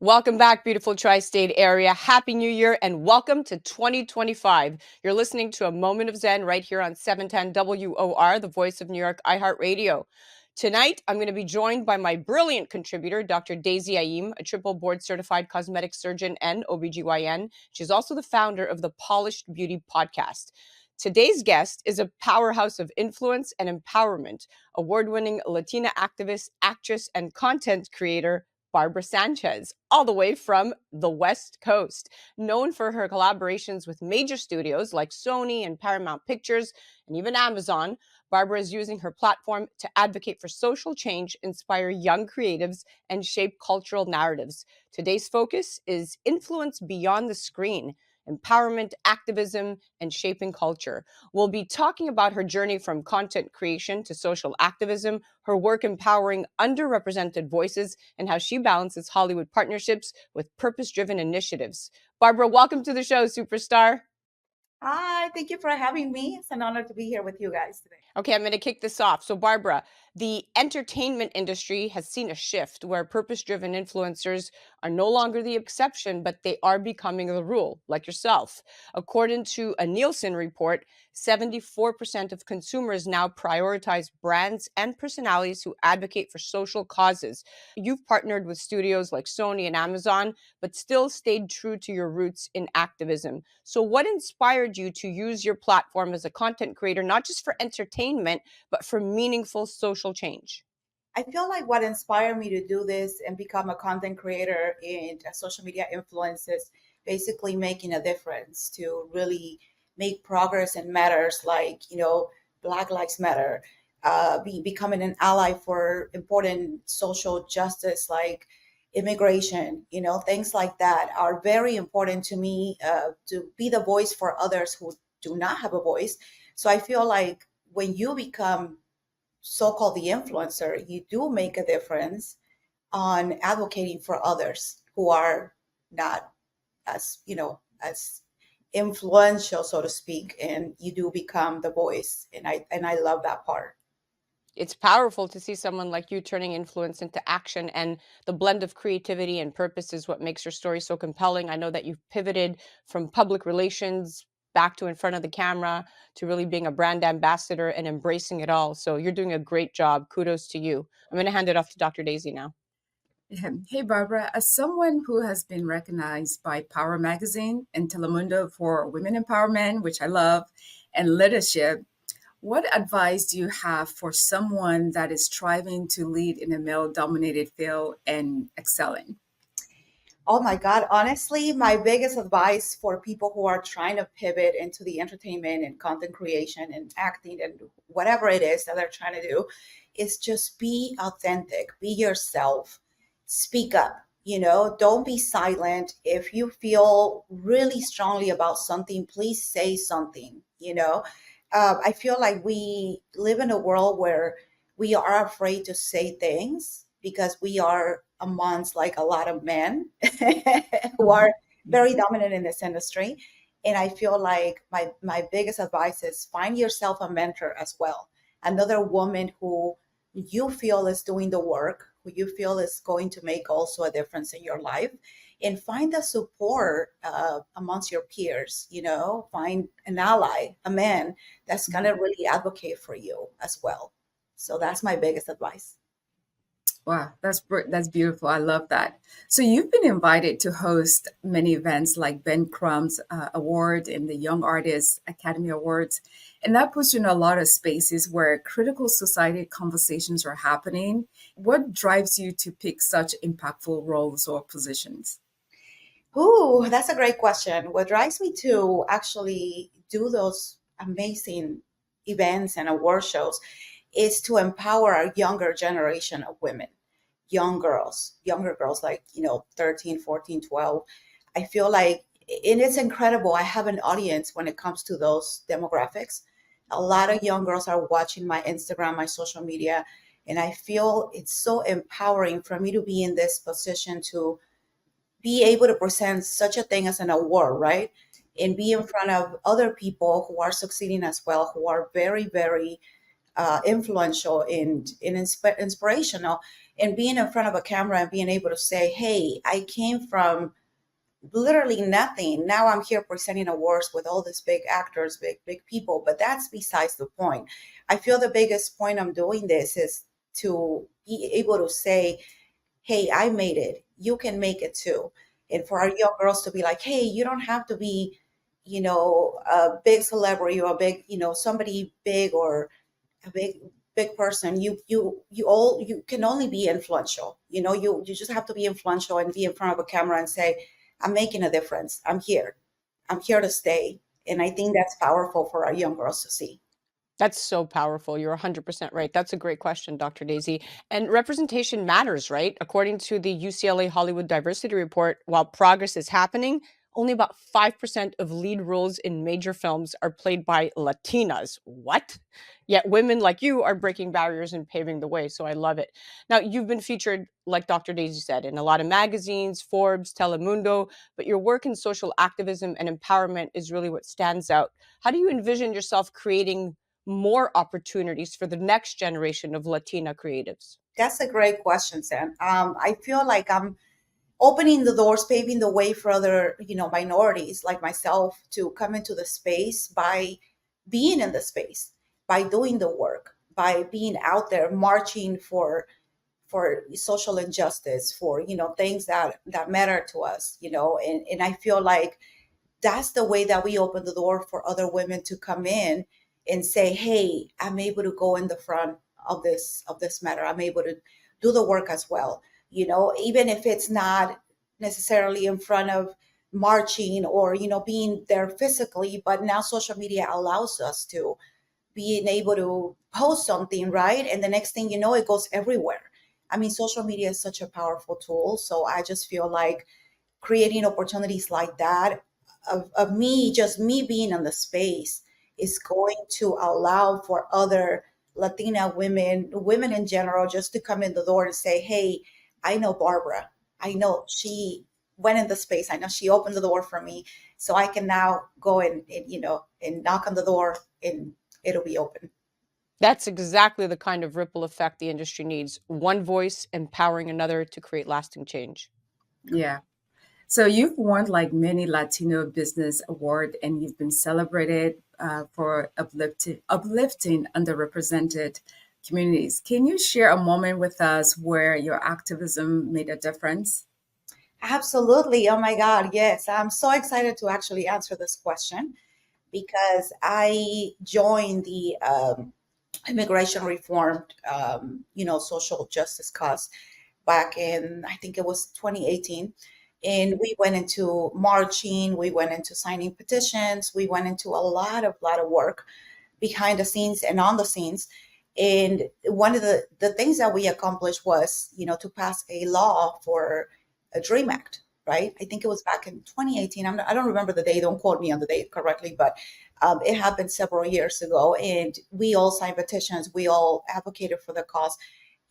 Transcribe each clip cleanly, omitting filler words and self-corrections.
Welcome back, beautiful tri-state area. Happy New Year and welcome to 2025. You're listening to A Moment of Zen right here on 710 WOR, the voice of New York, iHeartRadio. Tonight, I'm going to be joined by my brilliant contributor, Dr. Daisy Ayim, a triple board-certified cosmetic surgeon and OBGYN. She's also the founder of the Polished Beauty podcast. Today's guest is a powerhouse of influence and empowerment, award-winning Latina activist, actress, and content creator, Barbara Sanchez, all the way from the West Coast. Known for her collaborations with major studios like Sony and Paramount Pictures and even Amazon, Barbara is using her platform to advocate for social change, inspire young creatives, and shape cultural narratives. Today's focus is influence beyond the screen, empowerment, activism, and shaping culture. We'll be talking about her journey from content creation to social activism, her work empowering underrepresented voices, and how she balances Hollywood partnerships with purpose-driven initiatives. Barbara, welcome to the show, superstar. Hi, thank you for having me. It's an honor to be here with you guys today. Okay, I'm going to kick this off. So, Barbara, the entertainment industry has seen a shift where purpose-driven influencers are no longer the exception, but they are becoming the rule, like yourself. According to a Nielsen report, 74% of consumers now prioritize brands and personalities who advocate for social causes. You've partnered with studios like Sony and Amazon, but still stayed true to your roots in activism. So what inspired you to use your platform as a content creator, not just for entertainment, but for meaningful social change? I feel like what inspired me to do this and become a content creator and a social media influences, basically making a difference to really make progress in matters like, Black Lives Matter, becoming an ally for important social justice like immigration, things like that are very important to me, to be the voice for others who do not have a voice. So I feel like when you become so-called the influencer, you do make a difference on advocating for others who are not as influential, so to speak, and you do become the voice. And I love that part. It's powerful to see someone like you turning influence into action, and the blend of creativity and purpose is what makes your story so compelling. I know that you've pivoted from public relations back to in front of the camera to really being a brand ambassador and embracing it all. So you're doing a great job. Kudos to you. I'm going to hand it off to Dr. Daisy now. Hey, Barbara, as someone who has been recognized by Power Magazine and Telemundo for women empowerment, which I love, and leadership, what advice do you have for someone that is striving to lead in a male-dominated field and excelling? Oh my God, honestly, my biggest advice for people who are trying to pivot into the entertainment and content creation and acting and whatever it is that they're trying to do is just be authentic, be yourself, speak up, don't be silent. If you feel really strongly about something, please say something. I feel like we live in a world where we are afraid to say things because we are amongst like a lot of men who are very dominant in this industry. And I feel like my biggest advice is find yourself a mentor as well. Another woman who you feel is doing the work, who you feel is going to make also a difference in your life, and find the support amongst your peers. Find an ally, a man that's going to really advocate for you as well. So that's my biggest advice. Wow, that's beautiful. I love that. So you've been invited to host many events like Ben Crumb's Award and the Young Artists Academy Awards, and that puts you in a lot of spaces where critical society conversations are happening. What drives you to pick such impactful roles or positions? Ooh, that's a great question. What drives me to actually do those amazing events and award shows is to empower a younger generation of women, younger girls like, 13, 14, 12. I feel like, and it's incredible. I have an audience when it comes to those demographics. A lot of young girls are watching my Instagram, my social media, and I feel it's so empowering for me to be in this position to be able to present such a thing as an award, right? And be in front of other people who are succeeding as well, who are very, very influential and inspirational. and being in front of a camera and being able to say, hey, I came from literally nothing. Now I'm here presenting awards with all these big actors, big people, but that's besides the point. I feel the biggest point I'm doing this is to be able to say, hey, I made it. You can make it too. And for our young girls to be like, hey, you don't have to be, a big celebrity or a big, somebody big or a big person. You can only be influential. You just have to be influential and be in front of a camera and say, I'm making a difference. I'm here to stay. And I think that's powerful for our young girls to see. That's so powerful. You're 100% right. That's a great question, Dr. Daisy. And representation matters, right? According to the UCLA Hollywood Diversity Report, while progress is happening, only about 5% of lead roles in major films are played by Latinas. What? Yet women like you are breaking barriers and paving the way. So I love it. Now, you've been featured, like Dr. Daisy said, in a lot of magazines, Forbes, Telemundo, but your work in social activism and empowerment is really what stands out. How do you envision yourself creating more opportunities for the next generation of Latina creatives? That's a great question, Sam. I feel like I'm opening the doors, paving the way for other, minorities like myself to come into the space by being in the space, by doing the work, by being out there marching for social injustice, for things that matter to us, and I feel like that's the way that we open the door for other women to come in and say, hey, I'm able to go in the front of this matter. I'm able to do the work as well, even if it's not necessarily in front of marching or being there physically, but now social media allows us to being able to post something, right? And the next thing you know, it goes everywhere. I mean, social media is such a powerful tool. So I just feel like creating opportunities like that of me, just me being in the space is going to allow for other Latina women in general, just to come in the door and say, hey, I know Barbara. I know she went in the space. I know she opened the door for me. So I can now go and knock on the door and it'll be open. That's exactly the kind of ripple effect the industry needs. One voice empowering another to create lasting change. Yeah. So you've won like many Latino Business Award, and you've been celebrated for uplifting underrepresented communities. Can you share a moment with us where your activism made a difference? Absolutely. Oh my God. Yes. I'm so excited to actually answer this question because I joined the immigration reform, social justice cause back in, I think it was 2018. And we went into marching, we went into signing petitions, we went into a lot of work behind the scenes and on the scenes. And one of the things that we accomplished was, to pass a law for a Dream Act, right? I think it was back in 2018. I don't remember the date. Don't quote me on the date correctly, but it happened several years ago. And we all signed petitions. We all advocated for the cause,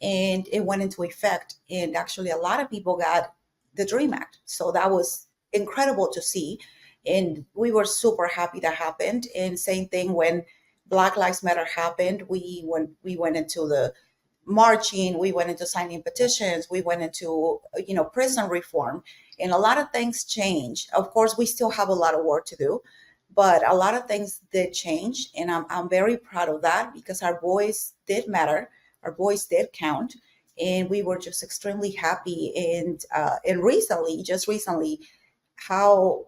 and it went into effect. And actually, a lot of people got the Dream Act. So that was incredible to see. And we were super happy that happened. And same thing when Black Lives Matter happened. We went into the marching, we went into signing petitions, we went into prison reform, and a lot of things changed. Of course, we still have a lot of work to do, but a lot of things did change, and I'm very proud of that because our voice did matter, our voice did count, and we were just extremely happy. And just recently, how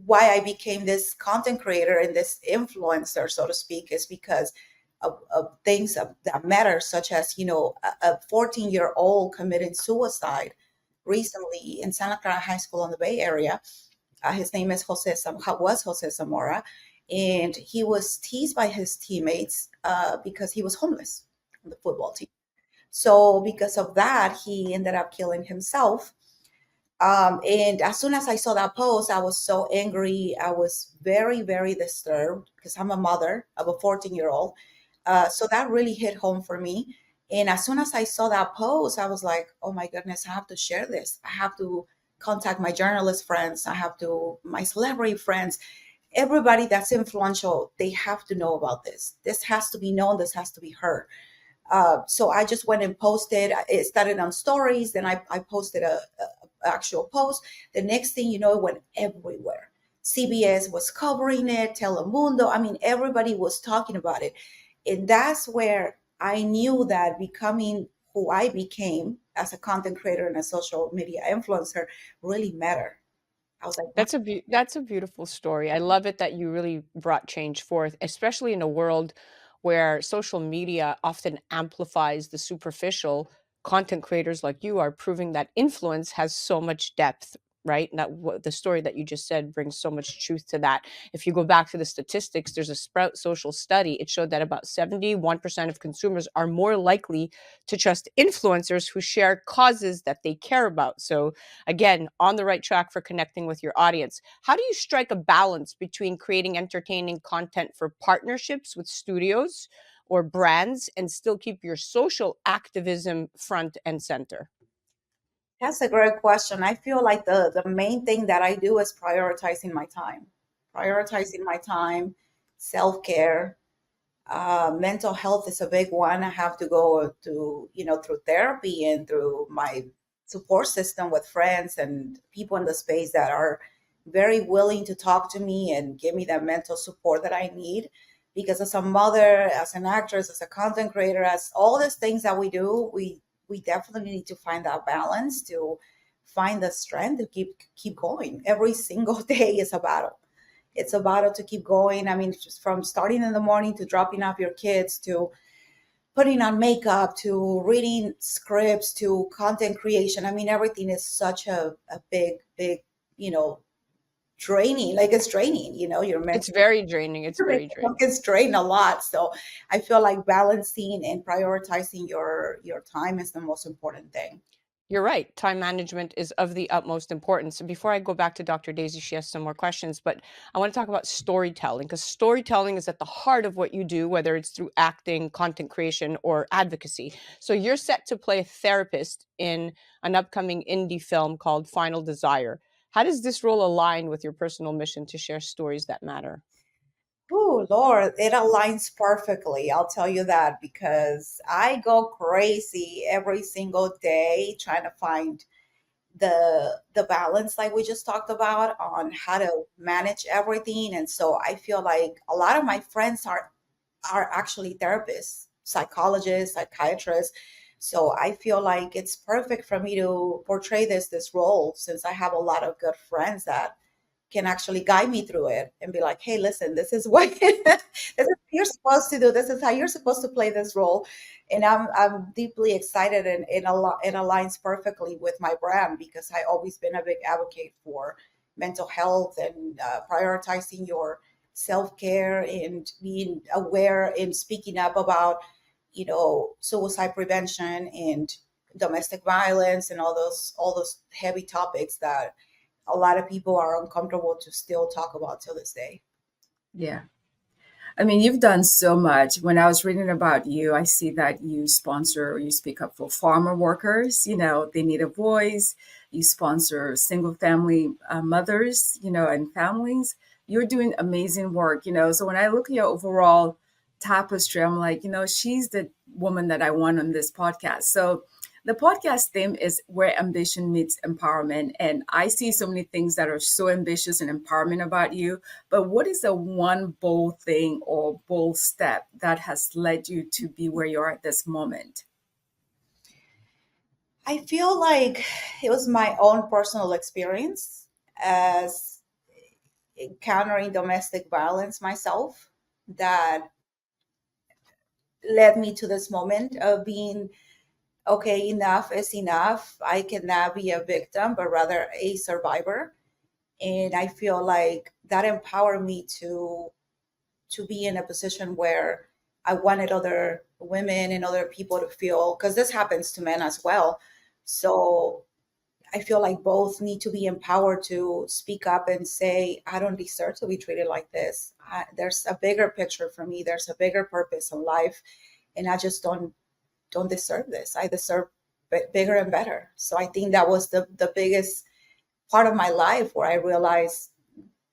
why I became this content creator and this influencer, so to speak, is because of things that matter, such as a 14-year-old committed suicide recently in Santa Clara High School in the Bay Area. His name is Jose Zamora, and he was teased by his teammates because he was homeless on the football team. So because of that, he ended up killing himself. And as soon as I saw that post, I was so angry. I was very, very disturbed because I'm a mother of a 14-year-old. So that really hit home for me. And as soon as I saw that post, I was like, oh my goodness, I have to share this. I have to contact my journalist friends. My celebrity friends, everybody that's influential, they have to know about this. This has to be known. This has to be heard. So I just went and posted. It started on stories. Then I posted a actual post. The next thing you know, it went everywhere. CBS was covering it, Telemundo. I mean, everybody was talking about it. And that's where I knew that becoming who I became as a content creator and a social media influencer really mattered. I was like, That's a beautiful story. I love it that you really brought change forth, especially in a world where social media often amplifies the superficial. Content creators like you are proving that influence has so much depth, right? And that the story that you just said brings so much truth to that. If you go back to the statistics, there's a Sprout Social study. It showed that about 71% of consumers are more likely to trust influencers who share causes that they care about. So again, on the right track for connecting with your audience. How do you strike a balance between creating entertaining content for partnerships with studios or brands and still keep your social activism front and center? that's a great question. I feel like the main thing that I do is prioritizing my time, self care. Mental health is a big one. I have to go to, through therapy and through my support system with friends and people in the space that are very willing to talk to me and give me that mental support that I need. Because as a mother, as an actress, as a content creator, as all these things that we do, we definitely need to find that balance to find the strength to keep going. Every single day is a battle. It's a battle to keep going. I mean, just from starting in the morning to dropping off your kids to putting on makeup to reading scripts to content creation. I mean, everything is such a big, you know, draining. Like it's draining, your mental It's very draining. It's very draining. gets drained a lot. So I feel like balancing and prioritizing your time is the most important thing. You're right. Time management is of the utmost importance. And before I go back to Dr. Daisy, she has some more questions, but I want to talk about storytelling because storytelling is at the heart of what you do, whether it's through acting, content creation, or advocacy. So you're set to play a therapist in an upcoming indie film called Final Desire. How does this role align with your personal mission to share stories that matter? Oh, Lord, it aligns perfectly. I'll tell you that because I go crazy every single day trying to find the balance like we just talked about on how to manage everything. And so I feel like a lot of my friends are actually therapists, psychologists, psychiatrists. So I feel like it's perfect for me to portray this role since I have a lot of good friends that can actually guide me through it and be like, hey, listen, this is what this is what you're supposed to do. This is how you're supposed to play this role. And I'm deeply excited and it aligns perfectly with my brand because I always been a big advocate for mental health and prioritizing your self-care and being aware and speaking up about, suicide prevention and domestic violence and all those heavy topics that a lot of people are uncomfortable to still talk about till this day. Yeah. I mean, you've done so much. When I was reading about you, I see that you sponsor or you speak up for farmer workers. They need a voice. You sponsor single family mothers, and families. You're doing amazing work. So when I look at your overall tapestry, I'm like, she's the woman that I want on this podcast. So the podcast theme is where ambition meets empowerment. And I see so many things that are so ambitious and empowerment about you. But what is the one bold thing or bold step that has led you to be where you are at this moment? I feel like it was my own personal experience as encountering domestic violence myself that led me to this moment of being okay, enough is enough. I cannot be a victim, but rather a survivor. And I feel like that empowered me to be in a position where I wanted other women and other people to feel, because this happens to men as well. So I feel like both need to be empowered to speak up and say, I don't deserve to be treated like this. There's a bigger picture for me. There's a bigger purpose in life. And I just don't deserve this. I deserve bigger and better. So I think that was the biggest part of my life where I realized,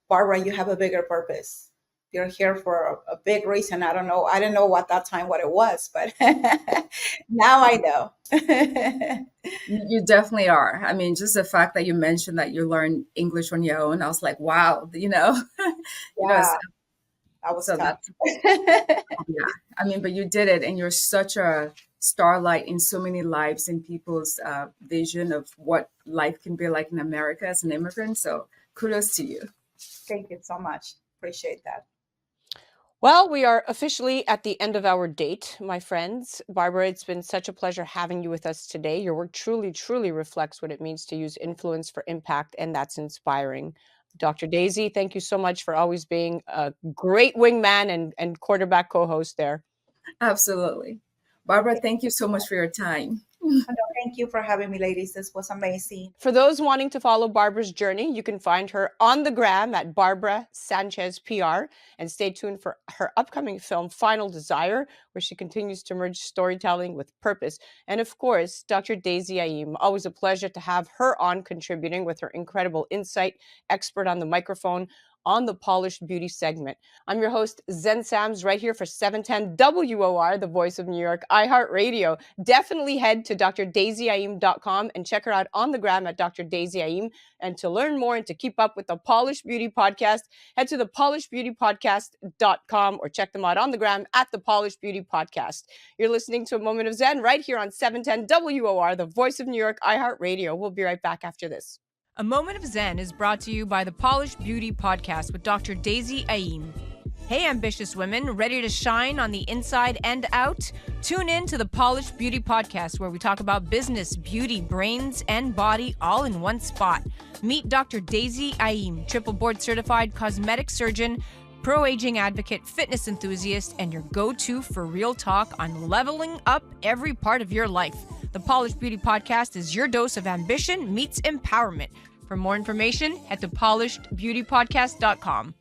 Barbara, you have a bigger purpose. you're here for a big reason. I don't know. I didn't know at that time what it was, but now I know. You definitely are. I mean, just the fact that you mentioned that you learned English on your own, I was like, wow, Yeah, that was so tough. that's, yeah. I mean, but you did it, and you're such a starlight in so many lives and people's vision of what life can be like in America as an immigrant. So kudos to you. Thank you so much. Appreciate that. Well, we are officially at the end of our date, my friends. Barbara, it's been such a pleasure having you with us today. Your work truly, truly reflects what it means to use influence for impact, and that's inspiring. Dr. Daisy, thank you so much for always being a great wingman and quarterback co-host there. Absolutely. Barbara, thank you so much for your time. Thank you for having me, ladies. This was amazing. For those wanting to follow Barbara's journey, you can find her on the gram at Barbara Sanchez PR, and stay tuned for her upcoming film, Final Desire, where she continues to merge storytelling with purpose. And of course, Dr. Daisy Ayim, always a pleasure to have her on, contributing with her incredible insight, expert on the microphone, on the Polished Beauty segment. I'm your host, Zen Sams, right here for 710 WOR, the voice of New York, iHeartRadio. Definitely head to drdaisyayim.com and check her out on the gram at Dr. Daisy Ayim. And to learn more and to keep up with the Polished Beauty Podcast, head to thepolishedbeautypodcast.com or check them out on the gram at the Polished Beauty Podcast. You're listening to A Moment of Zen right here on 710 WOR, the voice of New York, iHeartRadio. We'll be right back after this. A Moment of Zen is brought to you by the Polished Beauty Podcast with Dr. Daisy Ayim. Hey, ambitious women, ready to shine on the inside and out? Tune in to the Polished Beauty Podcast, where we talk about business, beauty, brains, and body all in one spot. Meet Dr. Daisy Ayim, triple board certified cosmetic surgeon, pro-aging advocate, fitness enthusiast, and your go-to for real talk on leveling up every part of your life. The Polished Beauty Podcast is your dose of ambition meets empowerment. For more information, head to polishedbeautypodcast.com.